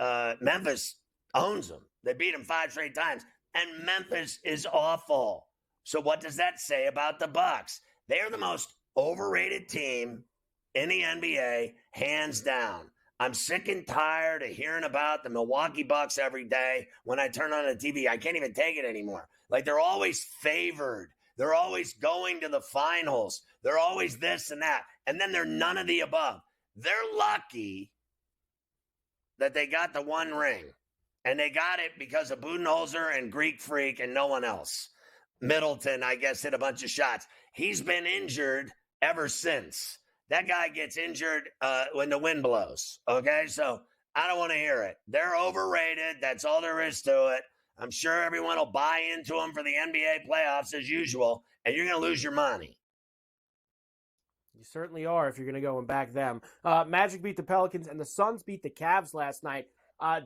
Memphis owns them. They beat them 5 straight times. And Memphis is awful. So what does that say about the Bucks? They're the most overrated team in the NBA, hands down. I'm sick and tired of hearing about the Milwaukee Bucks every day. When I turn on the TV, I can't even take it anymore. Like, they're always favored. They're always going to the finals. They're always this and that. And then they're none of the above. They're lucky that they got the one ring. And they got it because of Budenholzer and Greek Freak and no one else. Middleton, I guess, hit a bunch of shots. He's been injured ever since. That guy gets injured when the wind blows. Okay, so I don't want to hear it. They're overrated. That's all there is to it. I'm sure everyone will buy into them for the NBA playoffs as usual, and you're going to lose your money. You certainly are if you're going to go and back them. Magic beat the Pelicans, and the Suns beat the Cavs last night.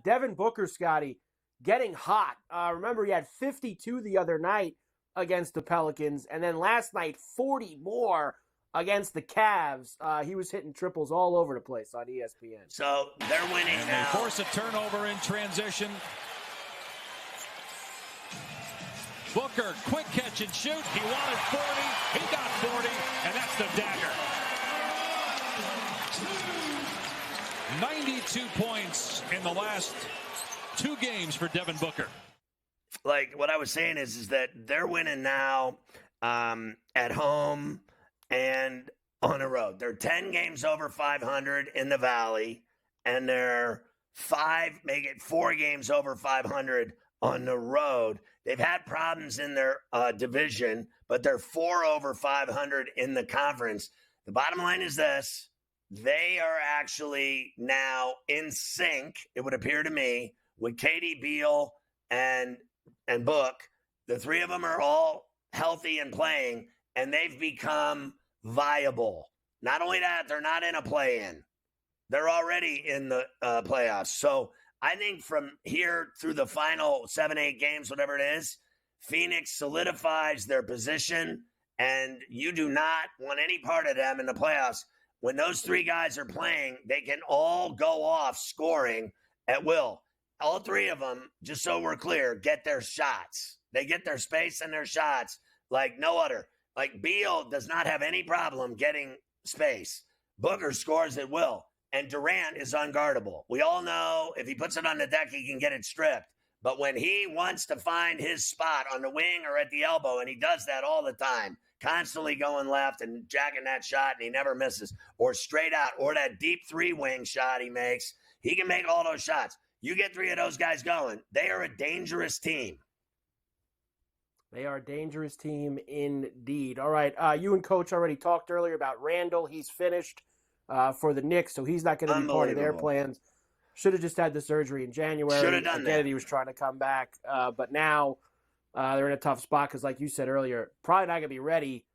Devin Booker, Scotty, getting hot. Remember, he had 52 the other night against the Pelicans, and then last night, 40 more against the Cavs. He was hitting triples all over the place on ESPN. So they're winning and now. They force a turnover in transition. Booker, quick catch and shoot. He wanted 40. He got 40, and that's the dagger. 92 points in the last 2 games for Devin Booker. Like what I was saying is that they're winning now at home and on the road. They're 10 games over 500 in the Valley, and they're 4 games over 500 on the road. They've had problems in their division, but they're 4 over 500 in the conference. The bottom line is this. They are actually now in sync, it would appear to me, with Katie Beal and Book. The 3 of them are all healthy and playing, and they've become viable. Not only that, they're not in a play-in. They're already in the playoffs. So I think from here through the final 7-8 games, whatever it is, Phoenix solidifies their position, and you do not want any part of them in the playoffs. When those 3 guys are playing, they can all go off scoring at will. All 3 of them, just so we're clear, get their shots. They get their space and their shots like no other. Like Beal does not have any problem getting space. Booker scores at will. And Durant is unguardable. We all know if he puts it on the deck, he can get it stripped. But when he wants to find his spot on the wing or at the elbow, and he does that all the time, constantly going left and jacking that shot, and he never misses, or straight out, or that deep 3-wing shot he makes, he can make all those shots. You get 3 of those guys going, they are a dangerous team. They are a dangerous team indeed. All right, you and Coach already talked earlier about Randall. He's finished for the Knicks, so he's not going to be part of their plans. Should have just had the surgery in January. Should have done that. He was trying to come back, but now they're in a tough spot because, like you said earlier, probably not going to be ready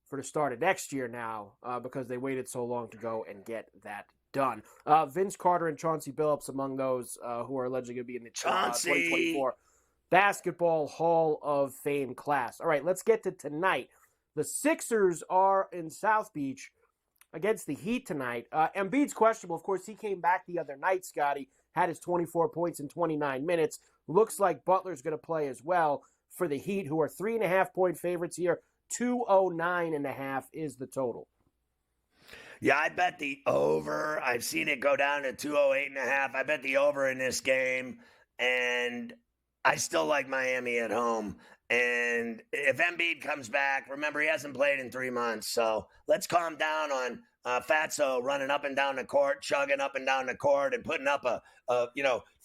for the start of next year now because they waited so long to go and get that done. Vince Carter and Chauncey Billups among those who are allegedly going to be in the 2024 Basketball Hall of Fame class. All right, let's get to tonight. The Sixers are in South Beach against the Heat tonight. Embiid's questionable. Of course, he came back the other night, Scotty, had his 24 points in 29 minutes. Looks like Butler's going to play as well for the Heat, who are 3.5-point favorites here. 209.5 is the total. Yeah, I bet the over. I've seen it go down to 208.5. I bet the over in this game, and I still like Miami at home. And if Embiid comes back, remember, he hasn't played in 3 months. So let's calm down on Fatso running up and down the court, chugging up and down the court, and putting up a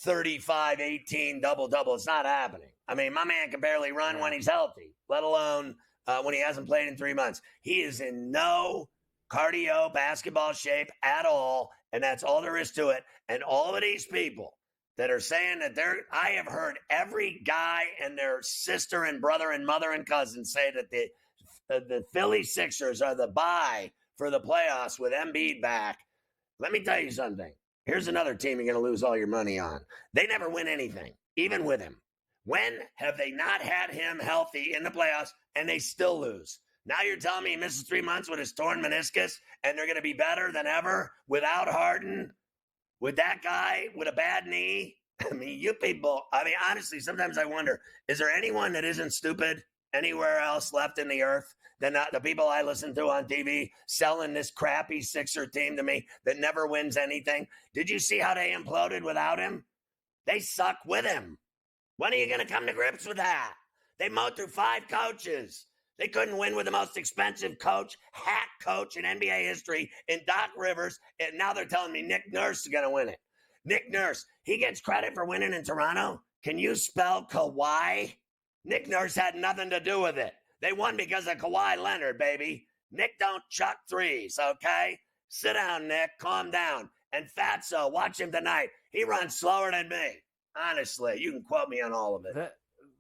35-18 double-double. It's not happening. I mean, my man can barely run when he's healthy, let alone when he hasn't played in 3 months. He is in no cardio basketball shape at all, and that's all there is to it. And all of these people that are saying that I have heard every guy and their sister and brother and mother and cousin say that the Philly Sixers are the bye for the playoffs with Embiid back. Let me tell you something. Here's another team you're going to lose all your money on. They never win anything, even with him. When have they not had him healthy in the playoffs and they still lose? Now you're telling me he misses 3 months with his torn meniscus and they're going to be better than ever without Harden? With that guy with a bad knee? I mean, you people, honestly, sometimes I wonder, is there anyone that isn't stupid anywhere else left in the earth than the people I listen to on TV selling this crappy Sixer team to me that never wins anything? Did you see how they imploded without him? They suck with him. When are you going to come to grips with that? They mowed through 5 coaches. They couldn't win with the most expensive coach, hack coach in NBA history in Doc Rivers, and now they're telling me Nick Nurse is going to win it. Nick Nurse, he gets credit for winning in Toronto. Can you spell Kawhi? Nick Nurse had nothing to do with it. They won because of Kawhi Leonard, baby. Nick don't chuck threes, okay? Sit down, Nick. Calm down. And Fatso, watch him tonight. He runs slower than me. Honestly, you can quote me on all of it.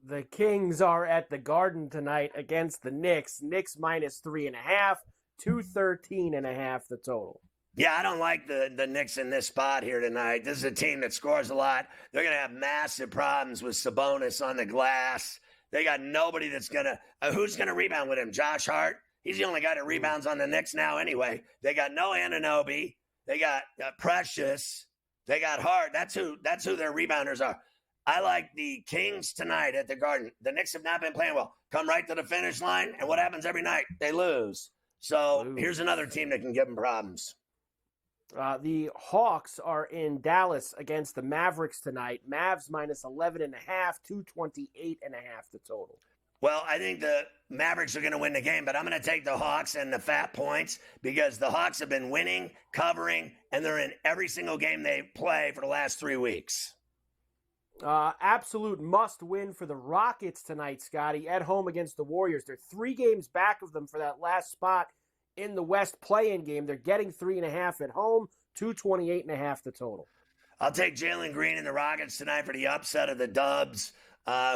The Kings are at the Garden tonight against the Knicks. Knicks minus 3.5. 213.5 the total. Yeah, I don't like the Knicks in this spot here tonight. This is a team that scores a lot. They're going to have massive problems with Sabonis on the glass. They got nobody that's going to who's going to rebound with him? Josh Hart? He's the only guy that rebounds on the Knicks now anyway. They got no Anunoby. They got Precious. They got Hart. That's who their rebounders are. I like the Kings tonight at the Garden. The Knicks have not been playing well. Come right to the finish line, and what happens every night? They lose. So here's another team that can give them problems. The Hawks are in Dallas against the Mavericks tonight. Mavs minus 11.5, 228.5 the total. Well, I think the Mavericks are going to win the game, but I'm going to take the Hawks and the fat points because the Hawks have been winning, covering, and they're in every single game they play for the last 3 weeks. Absolute must win for the Rockets tonight, Scotty, at home against the Warriors. They're 3 games back of them for that last spot in the West play-in game. They're getting 3.5 at home, 228.5 the total. I'll take Jalen Green and the Rockets tonight for the upset of the Dubs,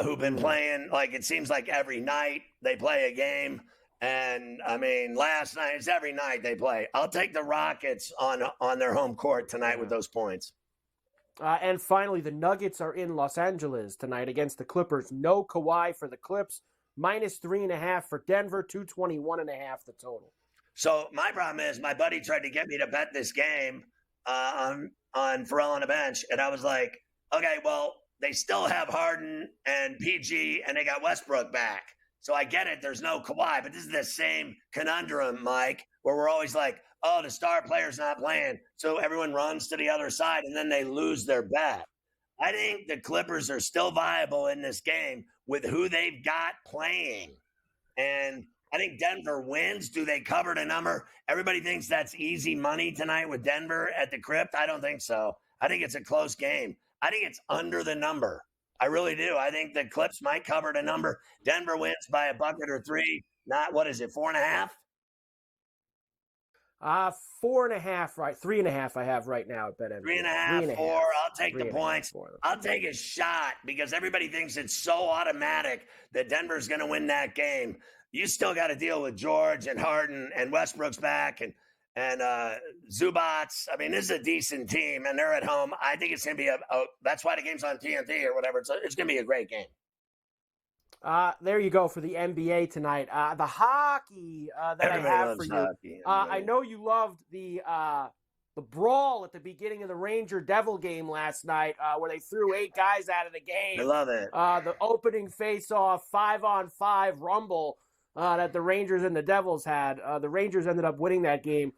who've been playing, like, it seems like every night they play a game. And, I mean, last night, it's every night they play. I'll take the Rockets on their home court tonight with those points. And finally, the Nuggets are in Los Angeles tonight against the Clippers. No Kawhi for the Clips. Minus 3.5 for Denver, 221.5 the total. So my problem is my buddy tried to get me to bet this game on Ferrall on the bench. And I was like, okay, well, they still have Harden and PG, and they got Westbrook back. So I get it. There's no Kawhi. But this is the same conundrum, Mike, where we're always like, oh, the star player's not playing. So everyone runs to the other side, and then they lose their bet. I think the Clippers are still viable in this game with who they've got playing. And I think Denver wins. Do they cover the number? Everybody thinks that's easy money tonight with Denver at the Crypt. I don't think so. I think it's a close game. I think it's under the number. I really do. I think the Clips might cover the number. Denver wins by a bucket or 3. Not, what is it, 4.5? 4.5, right? 3.5 I have right now at BetMGM. 3.5, 4. I'll take the points. I'll take a shot because everybody thinks it's so automatic that Denver's going to win that game. You still got to deal with George and Harden and Westbrook's back and Zubats. I mean, this is a decent team, and they're at home. I think it's going to be that's why the game's on TNT or whatever. It's going to be a great game. There you go for the NBA tonight. The hockey that Everybody I have loves for hockey. you. I know you loved the brawl at the beginning of the Ranger-Devil game last night where they threw 8 guys out of the game. I love it. The opening face-off 5-on-5 rumble that the Rangers and the Devils had. The Rangers ended up winning that game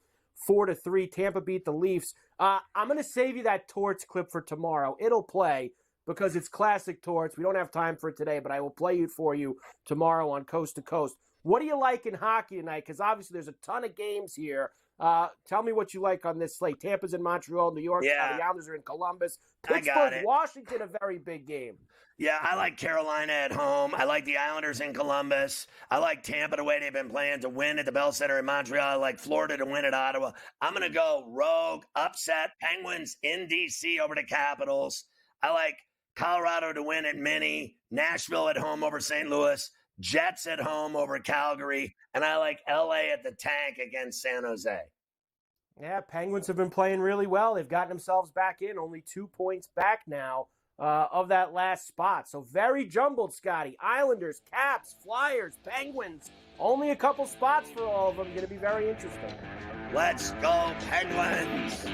4-3. Tampa beat the Leafs. I'm going to save you that Torts clip for tomorrow. It'll play because it's classic Torts. We don't have time for it today, but I will play it for you tomorrow on Coast to Coast. What do you like in hockey tonight? Because obviously there's a ton of games here. Tell me what you like on this slate. Tampa's in Montreal, New York. Yeah. The Islanders are in Columbus. I got it. Washington, a very big game. Yeah, I like Carolina at home. I like the Islanders in Columbus. I like Tampa the way they've been playing to win at the Bell Center in Montreal. I like Florida to win at Ottawa. I'm going to go rogue, upset, Penguins in D.C. over the Capitals. I like Colorado to win at Mini, Nashville at home over St. Louis, Jets at home over Calgary, and I like L.A. at the Tank against San Jose. Yeah, Penguins have been playing really well. They've gotten themselves back in, only 2 points back now of that last spot. So very jumbled, Scotty. Islanders, Caps, Flyers, Penguins. Only a couple spots for all of them. Going to be very interesting. Let's go, Penguins!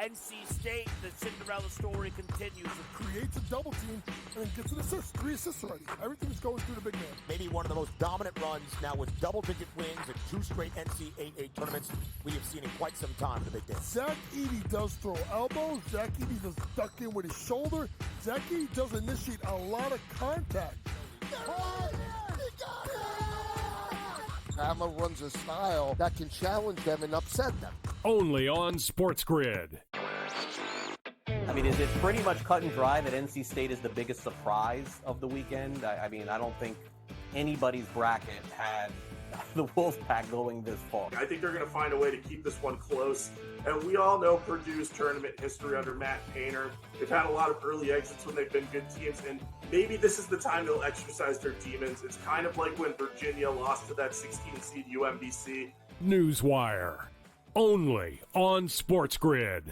NC State, the Cinderella story continues. Creates a double team and then gets an assist. 3 assists already. Everything's going through the big man. Maybe one of the most dominant runs now with double-digit wins and 2 straight NCAA tournaments we have seen in quite some time in the Big Ten. Zach Edey does throw elbows. Zach Edey does duck in with his shoulder. Zach Edey does initiate a lot of contact. Bama runs a style that can challenge them and upset them. Only on SportsGrid. I mean, is it pretty much cut and dry that NC State is the biggest surprise of the weekend? I mean, I don't think anybody's bracket had the Wolfpack going this far. I think they're going to find a way to keep this one close. And we all know Purdue's tournament history under Matt Painter. They've had a lot of early exits when they've been good teams, and maybe this is the time they'll exercise their demons. It's kind of like when Virginia lost to that 16-seed UMBC. Newswire, only on SportsGrid.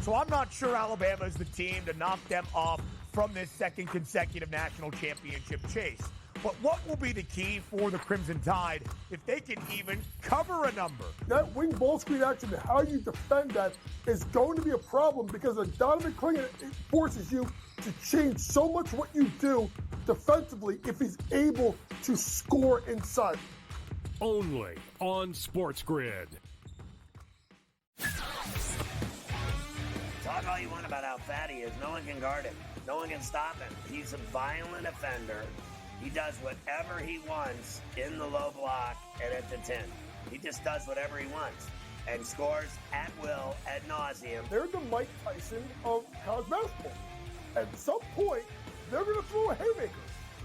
So I'm not sure Alabama is the team to knock them off from this second consecutive national championship chase. But what will be the key for the Crimson Tide if they can even cover a number? That wing ball screen action and how you defend that is going to be a problem because a Donovan Clingan, it forces you to change so much what you do defensively if he's able to score inside. Only on SportsGrid. Talk all you want about how fat he is. No one can guard him. No one can stop him. He's a violent offender. He does whatever he wants in the low block and at the 10. He just does whatever he wants and scores at will, ad nauseum. They're the Mike Tyson of college basketball. At some point, they're going to throw a haymaker.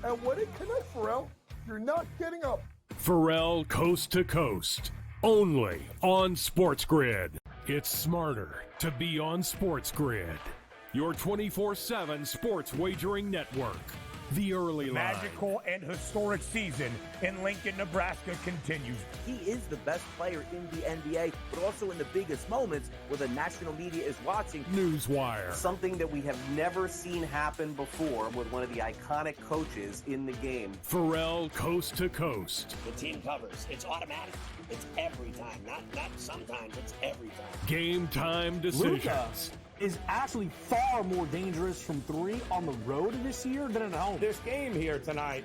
And when it connects, Ferrall, you're not getting up. Ferrall coast to coast. Only on SportsGrid. It's smarter to be on SportsGrid. Your 24/7 sports wagering network. The early line. Magical and historic season in Lincoln, Nebraska continues. He is the best player in the NBA, but also in the biggest moments where the national media is watching. Newswire. Something that we have never seen happen before with one of the iconic coaches in the game. Ferrall coast to coast. The team covers. It's automatic. It's every time. Not sometimes. It's every time. Game time decisions. Luka is actually far more dangerous from three on the road this year than at home. This game here tonight,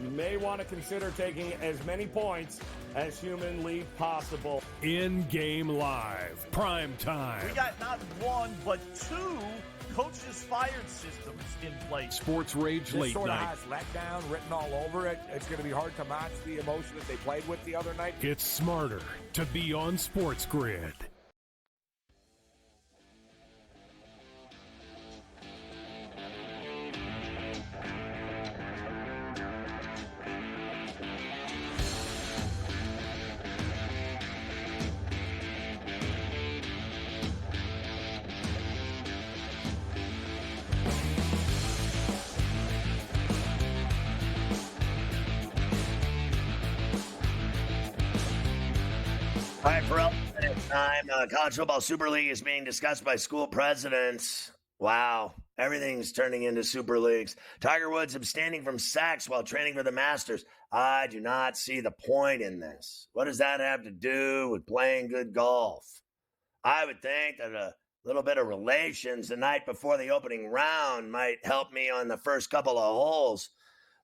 you may want to consider taking as many points as humanly possible. In-game live. Prime time. We got not one, but two coaches fired systems in place. Sports Rage This Late sort of Night. has letdown written all over it. It's going to be hard to match the emotion that they played with the other night. It's smarter to be on SportsGrid. All right, Ferrall, it's time. College Football Super League is being discussed by school presidents. Wow, everything's turning into Super Leagues. Tiger Woods abstaining from sacks while training for the Masters. I do not see the point in this. What does that have to do with playing good golf? I would think that a little bit of relations the night before the opening round might help me on the first couple of holes.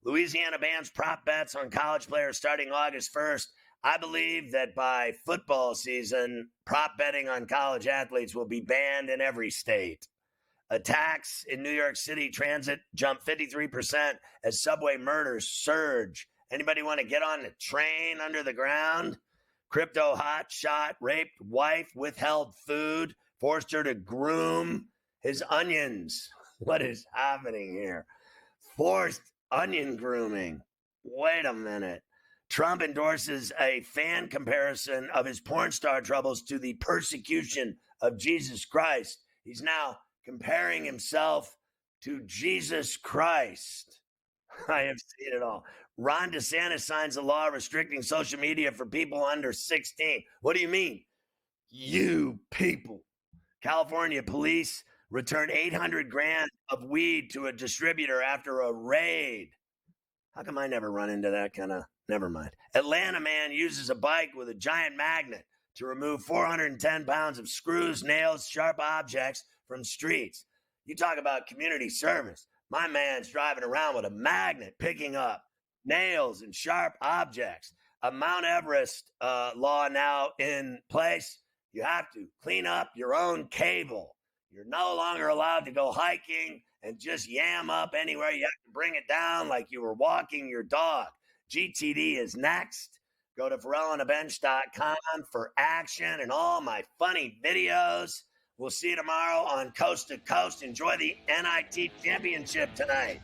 Louisiana bans prop bets on college players starting August 1st. I believe that by football season, prop betting on college athletes will be banned in every state. Attacks in New York City transit jump 53% as subway murders surge. Anybody want to get on the train under the ground? Crypto hot shot, raped wife, withheld food, forced her to groom his onions. What is happening here? Forced onion grooming. Wait a minute. Trump endorses a fan comparison of his porn star troubles to the persecution of Jesus Christ. He's now comparing himself to Jesus Christ. I have seen it all. Ron DeSantis signs a law restricting social media for people under 16. What do you mean? You people. California police returned 800 grand of weed to a distributor after a raid. How come I never run into that kind of... Never mind. Atlanta man uses a bike with a giant magnet to remove 410 pounds of screws, nails, sharp objects from streets. You talk about community service. My man's driving around with a magnet, picking up nails and sharp objects. A Mount Everest law now in place. You have to clean up your own cable. You're no longer allowed to go hiking and just yam up anywhere. You have to bring it down like you were walking your dog. GTD is next. Go to FerrallOnTheBench.com for action and all my funny videos. We'll see you tomorrow on Coast to Coast. Enjoy the NIT Championship tonight.